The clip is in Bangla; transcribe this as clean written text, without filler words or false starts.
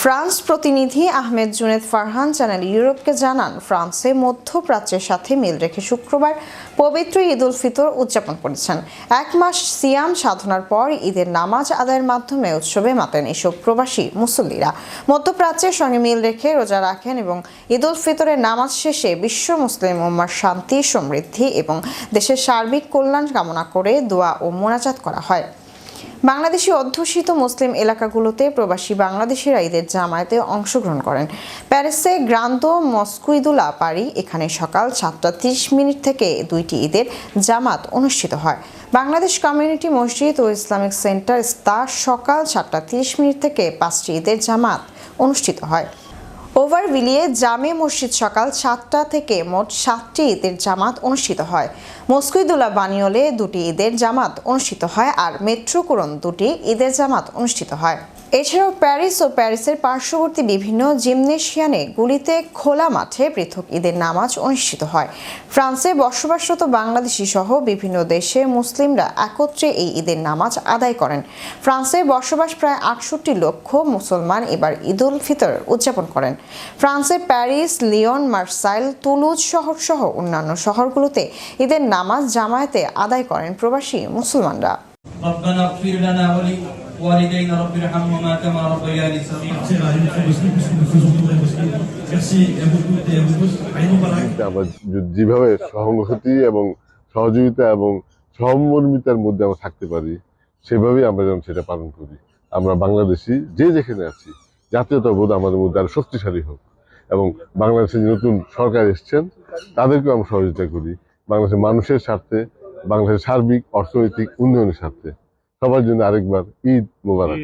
ফ্রান্স প্রতিনিধি আহমেদ জুনেদ ফারহান চ্যানেল ইউরোপকে জানান, ফ্রান্সে মধ্যপ্রাচ্যের সাথে মিল রেখে শুক্রবার পবিত্র ঈদ উল ফিতর উদযাপন করেছেন। এক মাস সিয়াম সাধনার পর ঈদের নামাজ আদায়ের মাধ্যমে উৎসবে মাতেন এসব প্রবাসী মুসল্লিরা। মধ্যপ্রাচ্যের সঙ্গে মিল রেখে রোজা রাখেন এবং ঈদ উল ফিতরের নামাজ শেষে বিশ্ব মুসলিম উম্মার শান্তি, সমৃদ্ধি এবং দেশের সার্বিক কল্যাণ কামনা করে দোয়া ও মোনাজাত করা হয়। বাংলাদেশি অধ্যুষিত মুসলিম এলাকাগুলোতে প্রবাসী বাংলাদেশিরা ঈদের জামায়াতে অংশগ্রহণ করেন। প্যারিসে গ্রান্দো মস্কুইদুলা পারি এখানে সকাল 7:30 থেকে দুইটি ঈদের জামাত অনুষ্ঠিত হয়। বাংলাদেশ কমিউনিটি মসজিদ ও ইসলামিক সেন্টার স্তা সকাল 7:30 থেকে 5টি ঈদের জামাত অনুষ্ঠিত হয়। ওভারভিলিয়ে জামে মসজিদ সকাল 7টা থেকে মোট 7টি ঈদের জামাত অনুষ্ঠিত হয়। মস্কুইদুলা বানিওলে 2টি ঈদের জামাত অনুষ্ঠিত হয় আর মেট্রোকুরন 2টি ঈদের জামাত অনুষ্ঠিত হয়। এছাড়াও প্যারিস ও প্যারিসের পার্শ্ববর্তী বিভিন্ন জিমনেশিয়ানে গুলিতে খোলা মাঠে পৃথক ঈদের নামাজ অনুষ্ঠিত হয়। ফ্রান্সে বসবাসরত বাংলাদেশি সহ বিভিন্ন দেশে মুসলিমরা একত্রে এই ঈদের নামাজ আদায় করেন। ফ্রান্সে বসবাস প্রায় 68 লক্ষ মুসলমান এবার ঈদ উল ফিতর উদযাপন করেন। ফ্রান্সের প্যারিস, লিওন, মার্সাইল, তুলুজ শহর সহ অন্যান্য শহরগুলোতে ঈদের নামাজ জামায়াতে আদায় করেন প্রবাসী মুসলমানরা। আমরা যেভাবে সহানুভূতি এবং সহযোগিতা এবং সহমর্মিতার মধ্যে আমরা থাকতে পারি, সেভাবেই আমরা যেন সেটা পালন করি। আমরা বাংলাদেশি যে যেখানে আছি, জাতীয়তাবোধ আমাদের মধ্যে আরো শক্তিশালী হোক এবং বাংলাদেশে যে নতুন সরকার এসছেন তাদেরকেও আমরা সহযোগিতা করি বাংলাদেশের মানুষের স্বার্থে, বাংলাদেশের সার্বিক অর্থনৈতিক উন্নয়নের স্বার্থে। সবার জন্য আরেকবার ঈদ মোবারক।